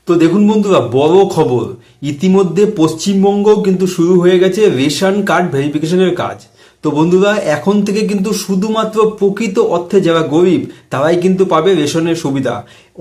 তো দেখুন বন্ধুরা, বড় খবর, ইতিমধ্যে পশ্চিমবঙ্গ কিন্তু শুরু হয়ে গেছে রেশন কার্ড ভেরিফিকেশনের কাজ। তো বন্ধুরা, এখন থেকে কিন্তু শুধুমাত্র প্রকৃত অর্থে যারা গরিব তারাই কিন্তু পাবে রেশনের সুবিধা।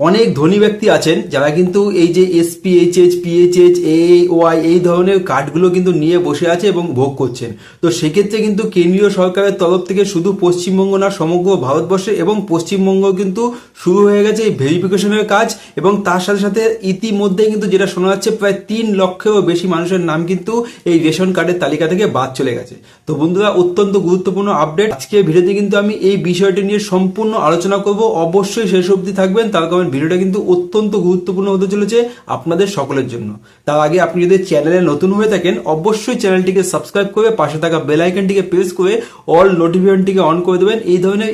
অনেক ধনী ব্যক্তি আছেন যারা কিন্তু এই যে এসপিএইচএস, পিএইচএস, এওয়াই এই ধরনের কার্ডগুলো কিন্তু নিয়ে বসে আছে এবং ভোগ করছেন। তো সেক্ষেত্রে কিন্তু কেন্দ্রীয় সরকারের তরফ থেকে শুধু পশ্চিমবঙ্গ না, সমগ্র ভারতবর্ষে এবং পশ্চিমবঙ্গ কিন্তু শুরু হয়ে গেছে এই ভেরিফিকেশনের কাজ। এবং তার সাথে সাথে ইতিমধ্যে কিন্তু যেটা শোনা যাচ্ছে, প্রায় 3 লক্ষেরও বেশি মানুষের নাম কিন্তু এই রেশন কার্ডের তালিকা থেকে বাদ চলে গেছে। তো বন্ধুরা, অত্যন্ত গুরুত্বপূর্ণ আপডেট। আজকের ভিডিওতে কিন্তু আমি এই বিষয়টি নিয়ে সম্পূর্ণ আলোচনা করব। অবশ্যই শেষ অবধি থাকবেন, তার কারণ ভিডিওটা কিন্তু অত্যন্ত গুরুত্বপূর্ণ হতে চলেছে আপনাদের সকলের জন্য। তার আগে আপনি যদি চ্যানেলে নতুন হয়ে থাকেন, অবশ্যই চ্যানেলটিকে সাবস্ক্রাইব করে পাশে থাকা বেল আইকনটিকে প্রেস করে অল নোটিফিকেশনটিকে অন করে দেবেন এই ধরনের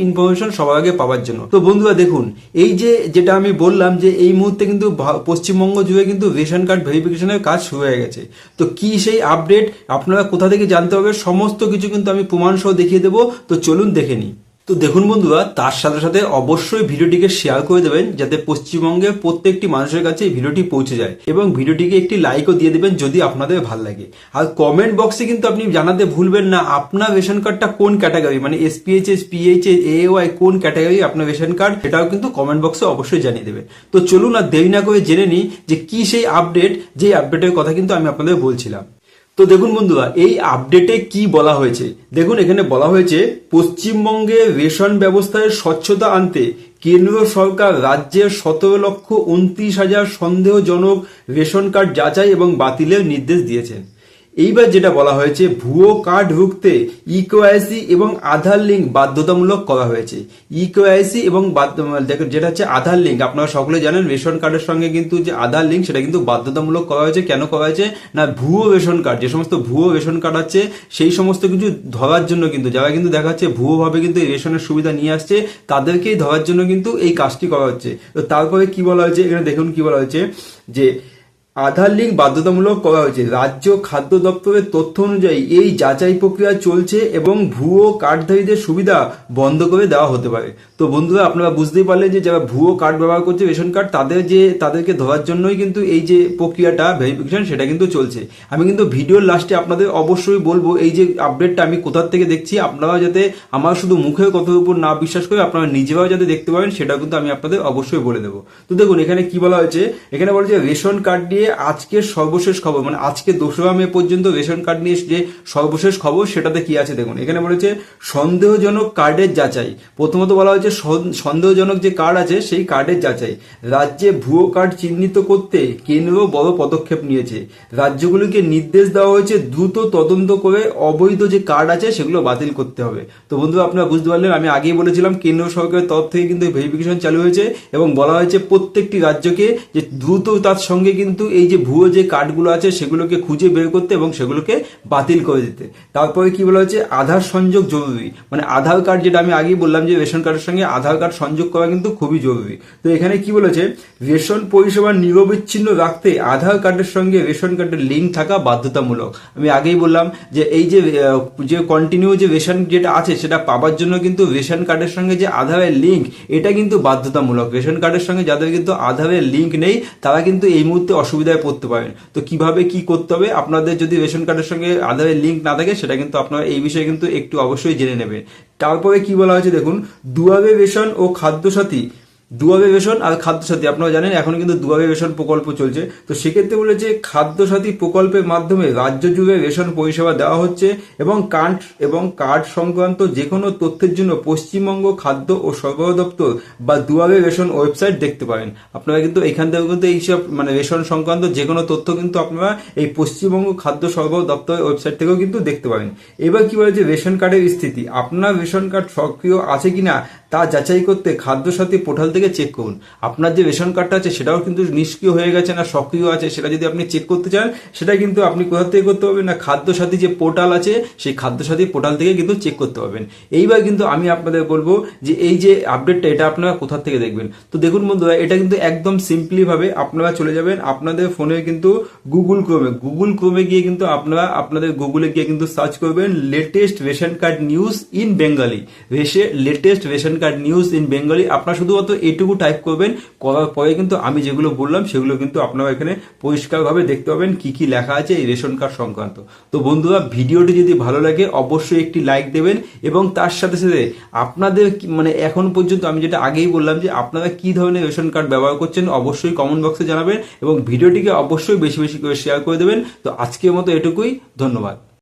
ইনফরমেশন সবার আগে পাওয়ার জন্য। তো বন্ধুরা দেখুন, এই যেটা আমি বললাম যে এই মুহূর্তে কিন্তু পশ্চিমবঙ্গ জুড়ে কিন্তু রেশন কার্ড ভেরিফিকেশনের কাজ শুরু হয়ে গেছে। তো কি সেই আপডেট, আপনারা কোথা থেকে জানতে হবে, সমস্ত কিছু কিন্তু আমি প্রমাণ সহ দেখিয়ে দেবো। তো চলুন দেখে নিই। তো দেখুন বন্ধুরা, তার সাথে সাথে অবশ্যই ভিডিওটিকে শেয়ার করে দেবেন যাতে পশ্চিমবঙ্গের প্রত্যেকটি মানুষের কাছে এই ভিডিওটি পৌঁছে যায়, এবং ভিডিওটিকে একটি লাইকও দিয়ে দেবেন যদি আপনাদের ভালো লাগে। আর কমেন্ট বক্সে কিন্তু আপনি জানাতে ভুলবেন না আপনার রেশন কার্ডটা কোন ক্যাটাগরি, মানে এসপিএইচএস, পিএইচএস, এওয়াই কোন ক্যাটাগরি আপনার রেশন কার্ড, সেটাও কিন্তু কমেন্ট বক্সে অবশ্যই জানিয়ে দেবেন। তো চলুন আর দেরি না করে জেনে নিই যে কি সেই আপডেট, যে আপডেটের কথা কিন্তু আমি আপনাদের বলছিলাম। তো দেখুন বন্ধুরা, এই আপডেটে কি বলা হয়েছে দেখুন। এখানে বলা হয়েছে, পশ্চিমবঙ্গে রেশন ব্যবস্থায় স্বচ্ছতা আনতে কেন্দ্র সরকার রাজ্যের 17,29,000 সন্দেহজনক রেশন কার্ড যাচাই এবং বাতিলের নির্দেশ দিয়েছেন। এইবার যেটা বলা হয়েছে, ভুয়ো কার্ড রুখতে ইকেওয়াইসি এবং আধার লিঙ্ক বাধ্যতামূলক করা হয়েছে। ইকেওয়াইসি এবং যেটা হচ্ছে আধার লিঙ্ক, আপনারা সকলে জানেন রেশন কার্ডের সঙ্গে কিন্তু যে আধার লিঙ্ক সেটা কিন্তু বাধ্যতামূলক করা হয়েছে। কেন করা হয়েছে না, ভুয়ো রেশন কার্ড, যে সমস্ত ভুয়ো রেশন কার্ড আছে সেই সমস্ত কিছু ধরার জন্য, কিন্তু যারা কিন্তু দেখা যাচ্ছে ভুয়োভাবে কিন্তু এই রেশনের সুবিধা নিয়ে আসছে তাদেরকেই ধরার জন্য কিন্তু এই কাজটি করা হচ্ছে। তো তারপরে কি বলা হয়েছে, এখানে দেখুন কি বলা হয়েছে যে আধার লিঙ্ক বাধ্যতামূলক করা হয়েছে। রাজ্য খাদ্য দপ্তরের তথ্য অনুযায়ী এই যাচাই প্রক্রিয়া চলছে এবং ভুয়ো কার্ডধারীদের সুবিধা বন্ধ করে দেওয়া হতে পারে। তো বন্ধুরা, আপনারা বুঝতেই পারলেন যে যারা ভুয়ো কার্ড ব্যবহার করছে রেশন কার্ড, তাদেরকে ধরার জন্যই কিন্তু এই যে প্রক্রিয়াটা ভেরিফিকেশন সেটা কিন্তু চলছে। আমি কিন্তু ভিডিওর লাস্টে আপনাদের অবশ্যই বলবো এই যে আপডেটটা আমি কোথার থেকে দেখছি, আপনারা যাতে আমার শুধু মুখের কথার উপর না বিশ্বাস করে আপনারা নিজেরাও যাতে দেখতে পারেন সেটা কিন্তু আমি আপনাদের অবশ্যই বলে দেবো। তো দেখুন এখানে কি বলা হয়েছে, এখানে বলেছে রেশন কার্ড নিয়ে আজকের সর্বশেষ খবর, মানে আজকে 2রা মে পর্যন্ত রেশন কার্ড নিয়ে যে সর্বশেষ খবর সেটাতে কি আছে দেখুন। এখানে বলেছে সন্দেহজনক কার্ডের যাচাই। প্রথমত বলা হয়েছে সন্দেহজনক যে কার্ড আছে সেই কার্ডের যাচাই। রাজ্যে ভুয়ো কার্ড চিহ্নিত করতে কেন্দ্র বড় পদক্ষেপ নিয়েছে। রাজ্যগুলিকে নির্দেশ দেওয়া হয়েছে দ্রুত তদন্ত করে অবৈধ যে কার্ড আছে সেগুলো বাতিল করতে হবে। তো বন্ধুরা, আপনারা বুঝতে পারলেন, আমি আগেই বলেছিলাম কেন্দ্র সরকারের তরফ থেকে কিন্তু ভেরিফিকেশন চালু হয়েছে এবং বলা হয়েছে প্রত্যেকটি রাজ্যকে যে দ্রুত তার সঙ্গে কিন্তু এই যে ভুয়ো যে কার্ডগুলো আছে সেগুলোকে খুঁজে বের করতে এবং সেগুলোকে বাতিল করে দিতে। তারপরে কি বলা হয়েছে, আধার সংযোগ জরুরি, মানে আধার কার্ড, যেটা আমি আগেই বললাম যে রেশন কার্ডের সঙ্গে আধার কার্ড সংযোগ করা কিন্তু খুবই জরুরি। তো এখানে কি বলেছে, রেশন পরিষেবা নিরবিচ্ছিন্ন রাখতে আধার কার্ডের সঙ্গে রেশন কার্ডের লিঙ্ক থাকা বাধ্যতামূলক। আমি আগেই বললাম যে এই যে কন্টিনিউ যে রেশন যেটা আছে সেটা পাবার জন্য কিন্তু রেশন কার্ডের সঙ্গে যে আধারের লিঙ্ক এটা কিন্তু বাধ্যতামূলক। রেশন কার্ডের সঙ্গে যাদের কিন্তু আধারের লিঙ্ক নেই তারা কিন্তু এই মুহূর্তে অসুবিধায় পড়তে পারেন। তো কিভাবে কি করতে হবে, আপনাদের যদি রেশন কার্ডের সঙ্গে আধারের লিঙ্ক না থাকে সেটা কিন্তু আপনারা এই বিষয়ে কিন্তু একটু অবশ্যই জেনে নেবেন। তারপরে কি বলা হয়েছে দেখুন, দুয়ারে রেশন ও খাদ্যসাথী, দুয়ারে রেশন আর খাদ্যসাথী, আপনারা জানেন এখন কিন্তু দুয়ারে রেশন প্রকল্প চলছে। তো সেক্ষেত্রে বলেছে খাদ্যসাথী প্রকল্পের মাধ্যমে রাজ্য জুড়ে রেশন পরিষেবা দেওয়া হচ্ছে এবং কার্ড সংক্রান্ত যে কোনো তথ্যের জন্য পশ্চিমবঙ্গ খাদ্য ও সরবরাহ দপ্তর বা দুয়ারে রেশন ওয়েবসাইট দেখতে পারেন। আপনারা কিন্তু এখান থেকে কিন্তু এইসব মানে রেশন সংক্রান্ত যে কোনো তথ্য কিন্তু আপনারা এই পশ্চিমবঙ্গ খাদ্য সরবরাহ দপ্তরের ওয়েবসাইট থেকেও কিন্তু দেখতে পারেন। এবার কি বলেছে, রেশন কার্ডের স্থিতি, আপনার রেশন কার্ড সক্রিয় আছে কিনা তা যাচাই করতে খাদ্যসাথী পোর্টাল থেকে চেক করুন। আপনার যে রেশন কার্ডটা আছে সেটাও কিন্তু নিষ্ক্রিয় হয়ে গেছে না সক্রিয় আছে সেটা যদি আপনি চেক করতে চান, সেটা কিন্তু আপনি কোথা থেকে করতে পারবেন না, খাদ্যসাথী যে পোর্টাল আছে সেই খাদ্যসাথী পোর্টাল থেকে কিন্তু চেক করতে পারবেন। এইবার কিন্তু আমি আপনাদের বলবো যে এই যে আপডেটটা এটা আপনারা কোথা থেকে দেখবেন। তো দেখুন বন্ধুরা, এটা কিন্তু একদম সিম্পলি ভাবে আপনারা চলে যাবেন আপনাদের ফোনে কিন্তু গুগল ক্রোমে গিয়ে কিন্তু আপনারা আপনাদের গুগলে গিয়ে কিন্তু সার্চ করবেন latest ration card news in Bengali, latest ration card news in Bengali, আপনারা শুধুমাত্র এইটুকু টাইপ করবেন, করার পরে কিন্তু আমি যেগুলো বললাম সেগুলো কিন্তু আপনারা এখানে পরিষ্কারভাবে দেখতে পাবেন কি কি লেখা আছে এই রেশন কার্ড সংক্রান্ত। তো বন্ধুরা, ভিডিওটি যদি ভালো লাগে অবশ্যই একটি লাইক দেবেন, এবং তার সাথে সাথে আপনাদের মানে এখন পর্যন্ত আমি যেটা আগেই বললাম যে আপনারা কি ধরনের রেশন কার্ড ব্যবহার করছেন অবশ্যই কমেন্ট বক্সে জানাবেন, এবং ভিডিওটিকে অবশ্যই বেশি বেশি করে শেয়ার করে দেবেন। তো আজকের মতো এটুকুই, ধন্যবাদ।